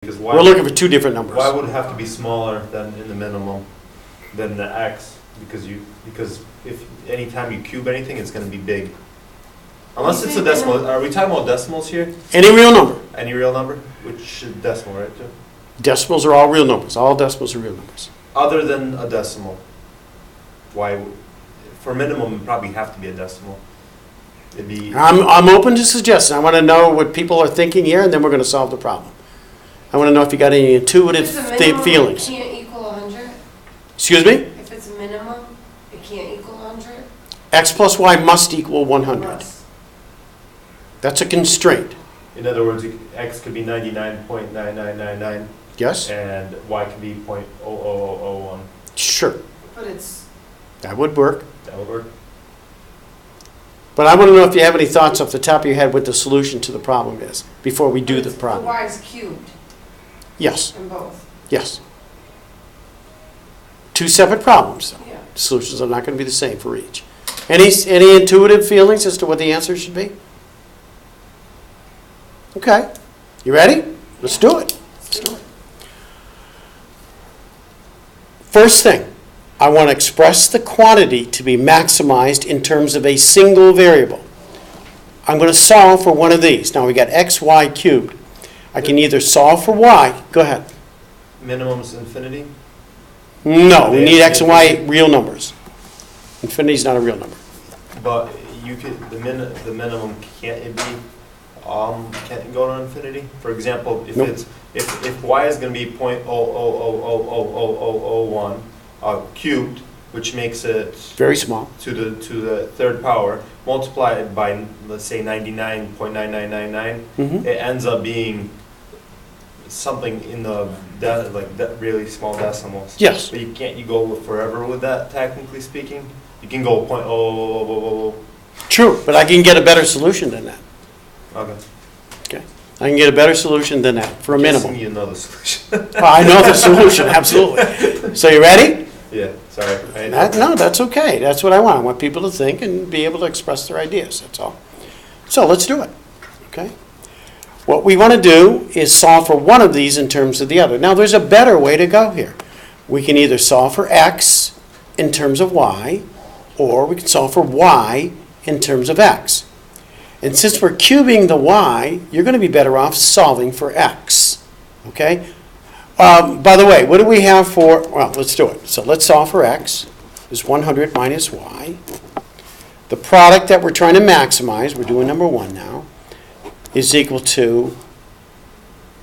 Because We're looking for two different numbers. why would it have to be smaller than in the minimum than the x? Because if anytime you cube anything, it's going to be big. Unless it's a decimal. Are we talking about decimals here? Any real number. Any real number? Which is decimal, right? Too? Decimals are all real numbers. All decimals are real numbers. Other than a decimal. Why? For minimum, it'd probably have to be a decimal. It'd be. I'm open to suggestions. I want to know what people are thinking here, and then we're going to solve the problem. I want to know if you got any intuitive feelings. It can't equal 100? Excuse me? If it's a minimum, it can't equal 100? X plus Y must equal 100. Must. That's a constraint. In other words, x could be 99.9999. Yes? And y could be 0.00001. Sure. But it's, That would work. That would work. But I want to know if you have any thoughts off the top of your head what the solution to the problem is before we do the the problem. y is cubed Yes. in both. Yes. Two separate problems. Yeah. Solutions are not going to be the same for each. Any intuitive feelings as to what the answer should be? Okay. You ready? Let's do it. Let's do it. First thing, I want to express the quantity to be maximized in terms of a single variable. I'm going to solve for one of these. Now we got x, y cubed. I can either solve for y. Go ahead. Minimum's infinity. No, we need x and y real numbers. Infinity is not a real number. But you could the minimum can't it be can't it go to infinity? For example, if Nope. it's if y is going to be 0.0000001 cubed, which makes it Very small. to the third power, multiply it by let's say 99.9999, Mhm. it ends up being something in the really small decimals. Yes. But you go forever with that, technically speaking. You can go 0.00000. True, but I can get a better solution than that. Okay. Okay, I can get a better solution than that for a minimum. You know the solution. Well, I know the solution, absolutely. So you ready? Yeah, sorry. No, that's okay. That's what I want. I want people to think and be able to express their ideas, that's all. So let's do it, okay? What we want to do is solve for one of these in terms of the other. Now, there's a better way to go here. We can either solve for x in terms of y, or we can solve for y in terms of x. And since we're cubing the y, you're going to be better off solving for x, okay? By the way, what do we have for, well, let's do it. So let's solve for x, is 100 minus y. The product that we're trying to maximize, we're doing number one now, is equal to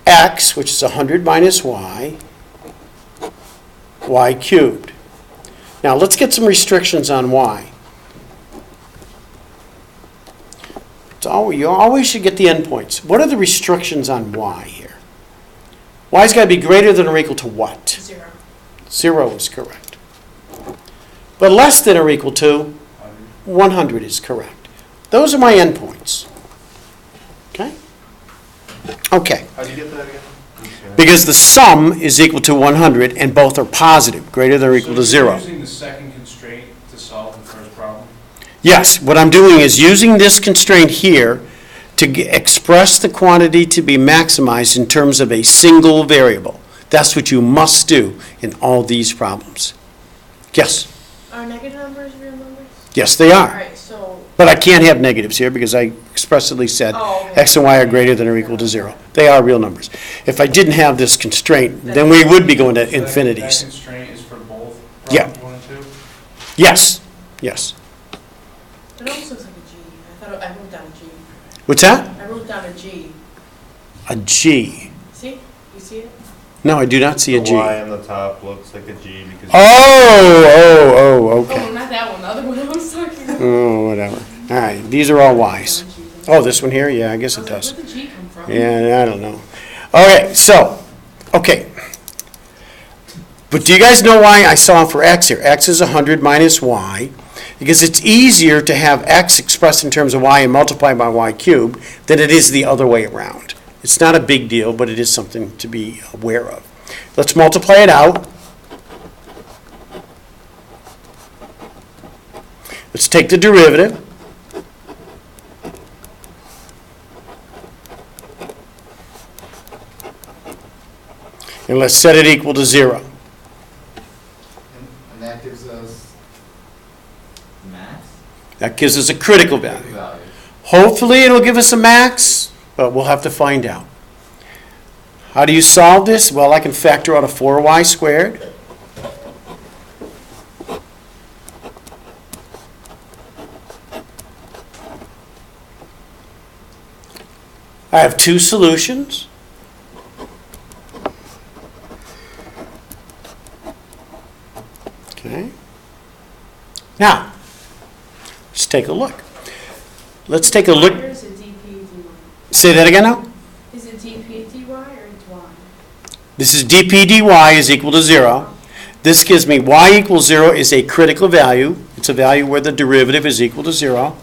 x, which is 100 minus y cubed. Now let's get some restrictions on y. You always should get the endpoints. What are the restrictions on y here? Y's got to be greater than or equal to what? 0. 0 is correct. But less than or equal to 100 is correct. Those are my endpoints. Okay? Okay. How do you get that again? Because the sum is equal to 100 and both are positive, greater than or equal to 0. So you're using the second constraint to solve the first problem? Yes, what I'm doing is using this constraint here to express the quantity to be maximized in terms of a single variable. That's what you must do in all these problems. Yes? Are negative numbers real numbers? Yes, they All are. right, so, But I can't have negatives here because I expressly said Oh, okay. x and y are greater than or equal to 0. They are real numbers. If I didn't have this constraint, then we would be going to That infinities. constraint is for both Yeah. problems 1 and 2? Yes, yes. it almost looks like a G. I wrote down a G. What's that? I wrote down a G. A G. See? You see it? No, I do not see a The G. Y on the top looks like a G because. Oh, okay. Oh, not that one, the other one I was talking about. Oh, whatever. All right, these are all Ys. Oh, this one here? Yeah, I guess it does. Where'd the G come from? Yeah, I don't know. Okay, so, okay. But do you guys know why I solved for x here? X is 100 minus y, because it's easier to have x expressed in terms of y and multiplied by y cubed than it is the other way around. It's not a big deal, but it is something to be aware of. Let's multiply it out. Let's take the derivative. And let's set it equal to 0. And that gives us max That gives us a critical value. value. Hopefully it'll give us a max, but we'll have to find out. How do you solve this? Well, I can factor out a 4y squared. I have two solutions. Okay. Now, let's take a look. Let's take a look. Or is it dp dy? Say that again now. Is it dp dy or dy? This is dp dy is equal to 0. This gives me y equals 0 is a critical value. It's a value where the derivative is equal to 0.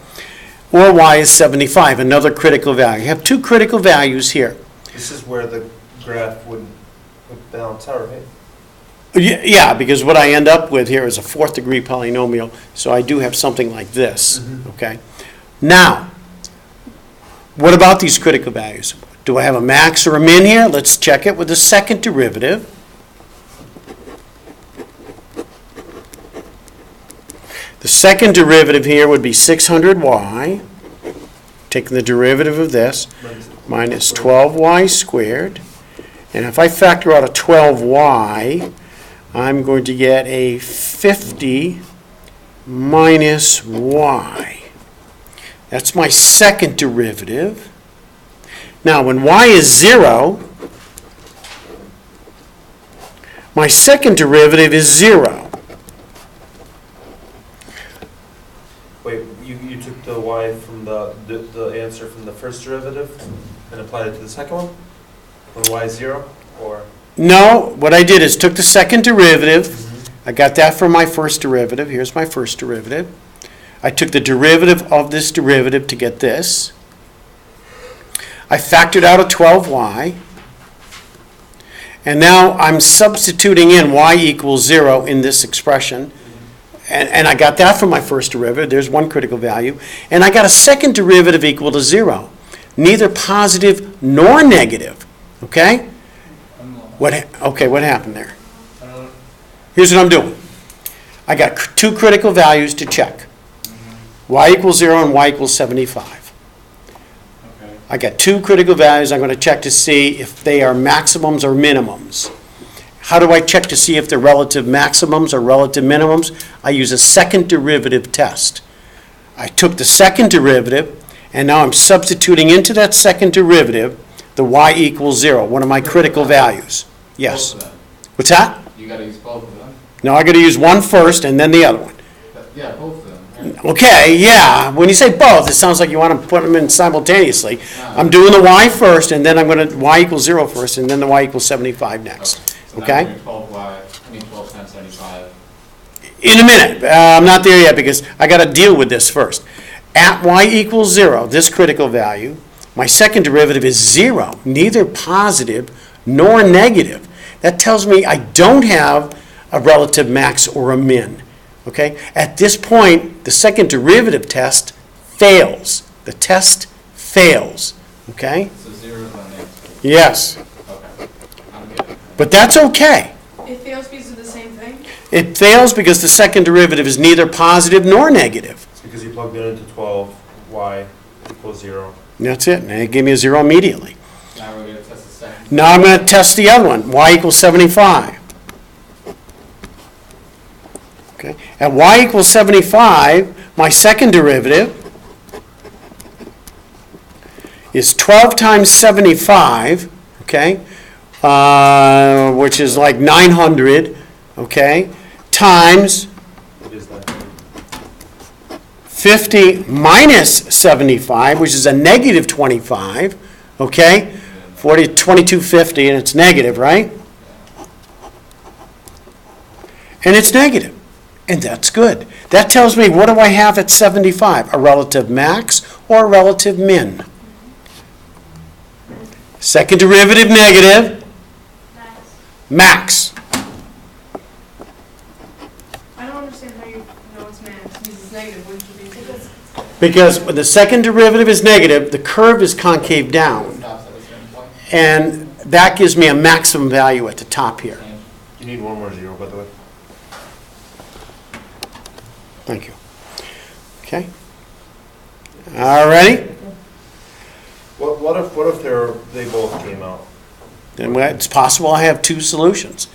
Or y is 75, another critical value. You have two critical values here. This is where the graph would balance out, right? Yeah, because what I end up with here is a fourth degree polynomial, so I do have something like this, okay? Now, what about these critical values? Do I have a max or a min here? Let's check it with the second derivative. The second derivative here would be 600y, taking the derivative of this, minus 12y squared. And if I factor out a 12y, I'm going to get a 50 minus y. That's my second derivative. Now, when y is 0, my second derivative is 0. Wait, you took the y from the answer from the first derivative and applied it to the second one? When y is 0, or? No, what I did is took the second derivative. I got that from my first derivative. Here's my first derivative. I took the derivative of this derivative to get this. I factored out a 12y. And now I'm substituting in y equals 0 in this expression. And I got that from my first derivative. There's one critical value. And I got a second derivative equal to 0. Neither positive nor negative. Okay? What happened there? Here's what I'm doing. I got two critical values to check. Y equals 0 and y equals 75. Okay. I got two critical values I'm going to check to see if they are maximums or minimums. How do I check to see if they're relative maximums or relative minimums? I use a second derivative test. I took the second derivative, and now I'm substituting into that second derivative the y equals 0, one of my critical values. Yes. Both of them. What's that? You gotta use both of them. No, I got to use one first and then the other one. Yeah, both of them. Right? Okay, yeah. When you say both, it sounds like you want to put them in simultaneously. I'm doing the y first, and then I'm going to y equals 0 first, and then the y equals 75 next. So now Okay? we're doing 12 times 75. In a minute. I'm not there yet because I got to deal with this first. At y equals 0, this critical value, my second derivative is 0, neither positive nor negative. That tells me I don't have a relative max or a min. Okay? At this point, the second derivative test fails. The test fails. Okay? So 0 is on the answer. Yes. Okay. I'm good. But that's okay. It fails because of the same thing? It fails because the second derivative is neither positive nor negative. It's because you plugged it into 12, y equals 0. And that's it. And it gave me a 0 immediately. Now we're gonna test the second. Now I'm going to test the other one. Y equals 75. Okay. At y equals 75, my second derivative is 12 times 75, okay, which is like 900, okay, times What is that? 50 minus 75, which is a negative 25, okay, 2250, and it's negative, right? And it's negative. And that's good. That tells me, what do I have at 75? A relative max or a relative min? Second derivative negative. Max. I don't understand how you know it's max, because it's negative, wouldn't you be? Because when the second derivative is negative, the curve is concave down. Stops at a certain point. And that gives me a maximum value at the top here. Okay. You need one more zero, by the way. Thank you. Okay? All righty? What if they both came out? Then it's possible I have two solutions.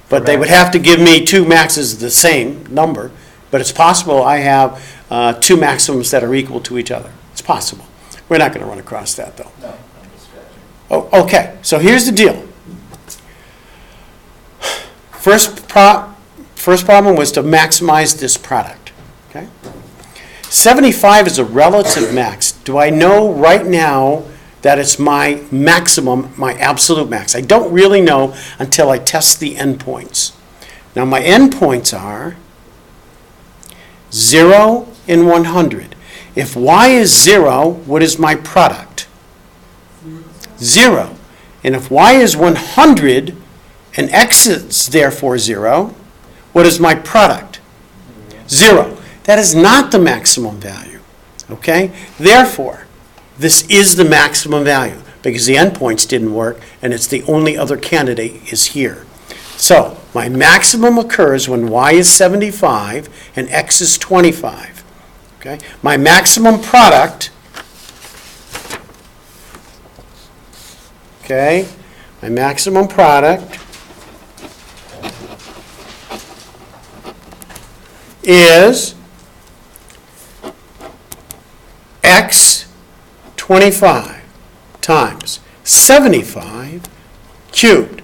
But they would have to give me two maxes of the same number, but it's possible I have two maximums that are equal to each other. It's possible. We're not going to run across that, though. No, I'm just scratching. Oh, okay, so here's the deal. First problem was to maximize this product, okay? 75 is a relative max. Do I know right now that it's my maximum, my absolute max? I don't really know until I test the endpoints. Now, my endpoints are 0 and 100. If y is 0, what is my product? 0. And if y is 100 and x is therefore 0, what is my product? 0. That is not the maximum value, okay? Therefore, this is the maximum value because the endpoints didn't work and it's the only other candidate is here. So my maximum occurs when y is 75 and x is 25, okay? My maximum product, okay, my maximum product is x 25 times 75 cubed.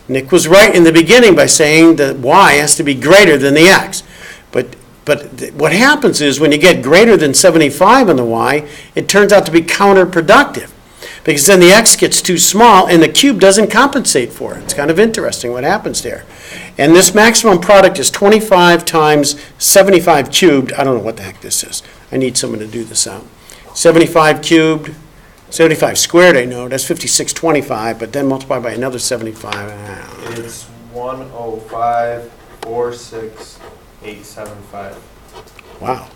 Nick was right in the beginning by saying that y has to be greater than the x. But what happens is when you get greater than 75 on the y, it turns out to be counterproductive. Because then the x gets too small and the cube doesn't compensate for it. It's kind of interesting what happens there. And this maximum product is 25 times 75 cubed. I don't know what the heck this is. I need someone to do this out. 75 cubed, 75 squared, I know. That's 5625, but then multiply by another 75. It's 105,46875. Wow.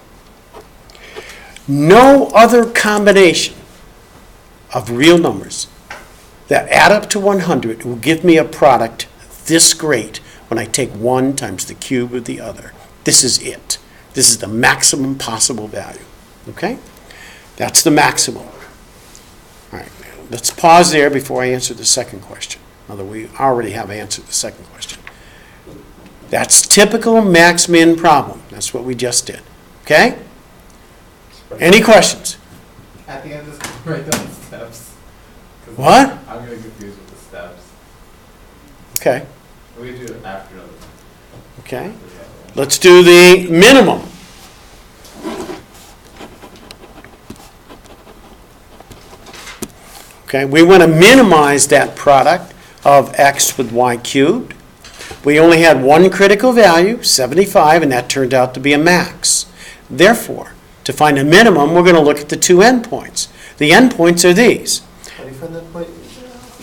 No other combination of real numbers that add up to 100 will give me a product this great when I take one times the cube of the other. This is it. This is the maximum possible value. Okay? That's the maximum. All right, let's pause there before I answer the second question. Although we already have answered the second question. That's typical max-min problem. That's what we just did. Okay? Any questions? At the end, just write down the steps. 'Cause What? I'm gonna confuse with the steps. Okay. We can do it after the. Okay. Let's do the minimum. Okay, we want to minimize that product of x with y cubed. We only had one critical value, 75, and that turned out to be a max. Therefore, to find a minimum, we're going to look at the two endpoints. The endpoints are these. How do you find that point?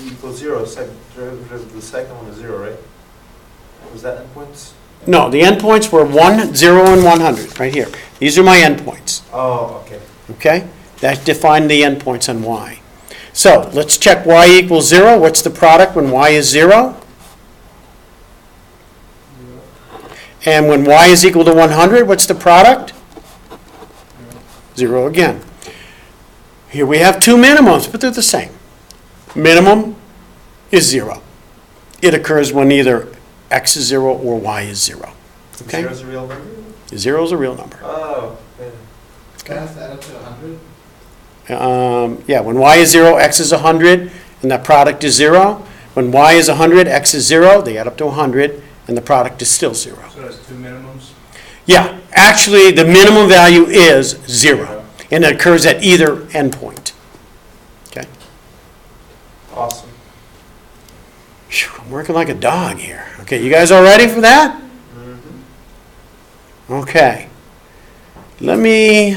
Equals 0. The second one is 0, right? Was that endpoints? No, the endpoints were 1, 0, and 100, right here. These are my endpoints, Oh, okay. okay? That define the endpoints on y. So, let's check y equals 0. What's the product when y is 0? And when y is equal to 100, what's the product? 0 again. Here we have two minimums, but they're the same. Minimum is 0. It occurs when either x is 0 or y is 0. Okay? 0 is a real number? 0 is a real number. Oh, yeah. Can I add up to 100? Yeah, when y is 0, x is 100, and that product is 0. When y is 100, x is 0, they add up to 100, and the product is still 0. So that's two minimums? Yeah, actually, the minimum value is 0, and it occurs at either endpoint. Okay? Awesome. Phew, I'm working like a dog here. Okay, you guys all ready for that? Okay. Let me...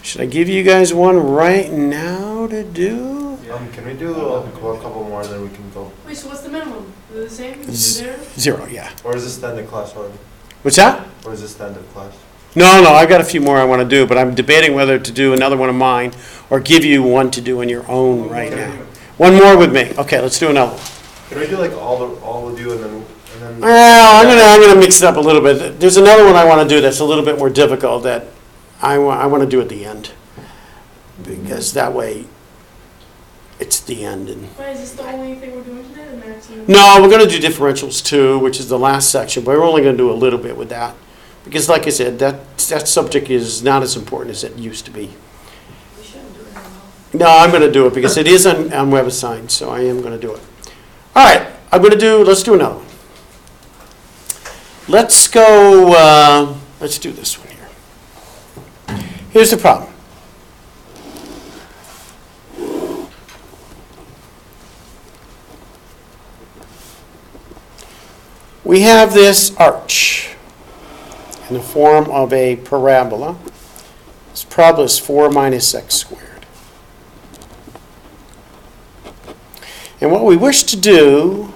Should I give you guys one right now to do? Can we do a couple more, then we can go? Wait, so what's the minimum? Is it the same? Z- Zero? 0, yeah. Or is this the end of class already? What's that? Or is this the end of class? No, I got a few more I want to do, but I'm debating whether to do another one of mine or give you one to do on your own right now. One more with me. Okay, let's do another one. Can we do like all with you and then? Well, I'm gonna mix it up a little bit. There's another one I want to do that's a little bit more difficult that I want to do at the end. Because that way, it's the end. Why, is this the only thing we're doing today, the maximum? No, we're going to do differentials too, which is the last section, but we're only going to do a little bit with that. Because like I said, that subject is not as important as it used to be. We shouldn't do it at all. No, I'm going to do it because it is on Web Assigned, so I am going to do it. All right, let's do another one. Let's go, let's do this one here. Here's the problem. We have this arch in the form of a parabola. This parabola is 4 minus x squared. And what we wish to do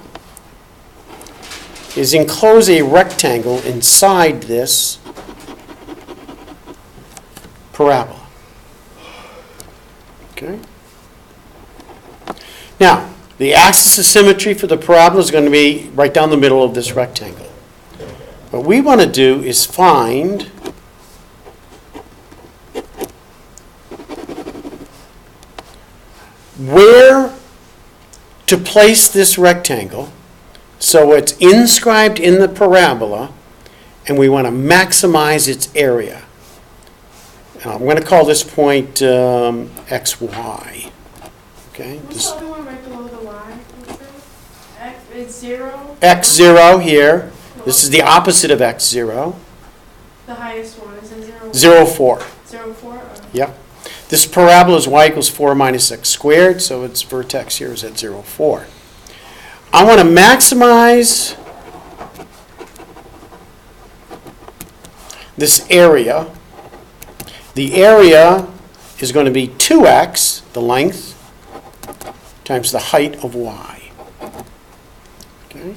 is enclose a rectangle inside this parabola. Okay? Now, the axis of symmetry for the parabola is going to be right down the middle of this rectangle. What we want to do is find where to place this rectangle so it's inscribed in the parabola, and we want to maximize its area. And I'm going to call this point xy. Okay? What's the other one right below the Y? What's that? It's 0? x0 here. This is the opposite of x0. The highest one, is it 0? 0, 4. 0, 4? Yep. This parabola is y equals 4 minus x squared, so its vertex here is at 0, 4. I want to maximize this area. The area is going to be 2x, the length, times the height of y. Okay?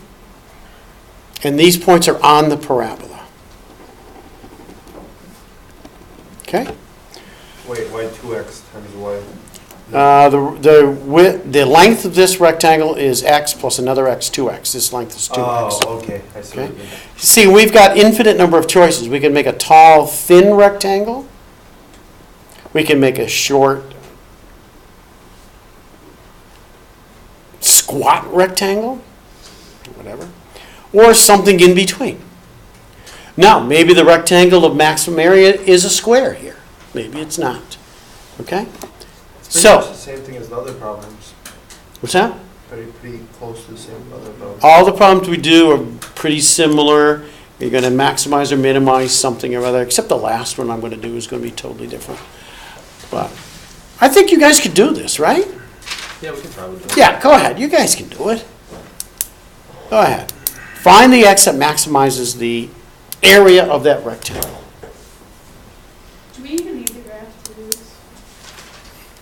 And these points are on the parabola. Okay? Wait, why 2x times y? The length of this rectangle is x plus another x, 2x. This length is 2x. Oh, okay, I see what Okay. you mean. See, we've got infinite number of choices. We can make a tall, thin rectangle. We can make a short, squat rectangle, whatever, or something in between. Now, maybe the rectangle of maximum area is a square here. Maybe it's not. Okay? It's pretty much So, the same thing as the other problems. what's that? Pretty close to the same other problems. All the problems we do are pretty similar. You're going to maximize or minimize something or other, except the last one I'm going to do is going to be totally different. But I think you guys could do this, right? Yeah, we can probably do it. Yeah, go ahead. You guys can do it. Go ahead. Find the x that maximizes the area of that rectangle. Do we even need the graph to do this?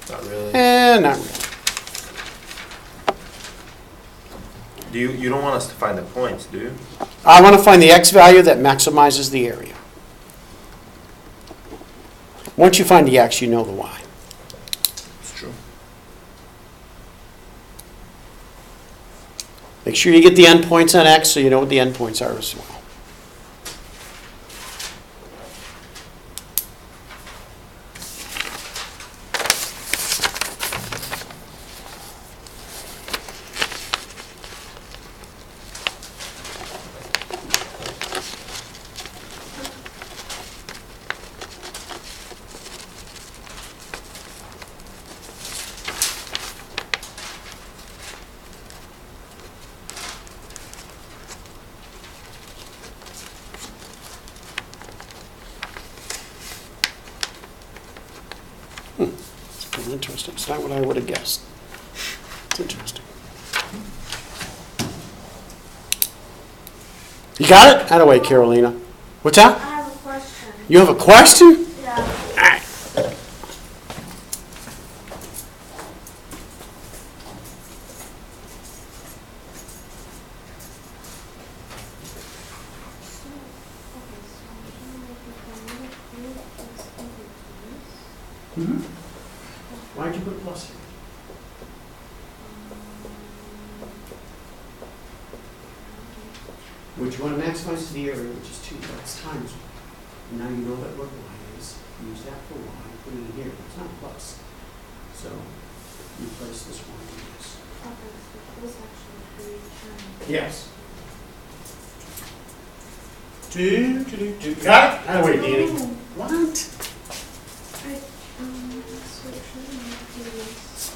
Not really. Not really. You don't want us to find the points, do you? I want to find the x value that maximizes the area. Once you find the x, you know the y. It's true. Make sure you get the endpoints on x so you know what the endpoints are as well. Interesting. It's not what I would have guessed. It's interesting. You got it? Out of way, Carolina. What's I that? have a question. You have a question? Yeah. All right. Mhm. Why'd you put a plus here? Would you want to maximize the area, which is 2, that's times. And now you know that what y is. Use that for y, put it in here, it's not plus. So, replace this one with this. Okay, so this actually 3 times. Yes. Got it? Out of the way, Danny. What? So it shouldn't have to be this,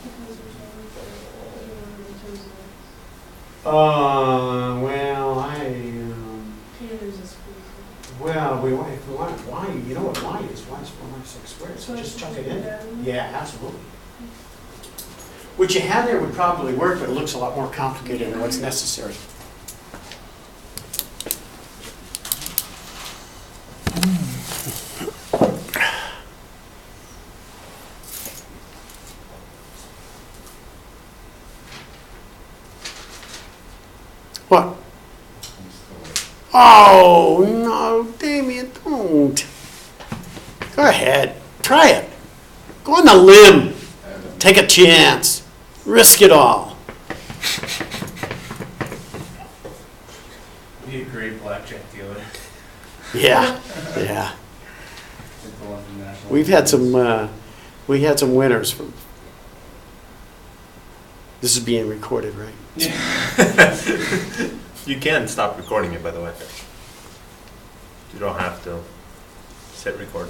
because there's only in terms of Well, there's a squeeze. well, if we want y, you know what y is 496 squared, so just chuck it in. Yeah, absolutely. What you have there would probably work, but it looks a lot more complicated than what's necessary. What? Oh, no, Damien, don't. Go ahead, try it. Go on the limb. Take a chance. Risk it all. Be a great blackjack dealer. Yeah, yeah. Like the London National. We had some winners from. This is being recorded, right? You can stop recording it, by the way. You don't have to. Just hit record.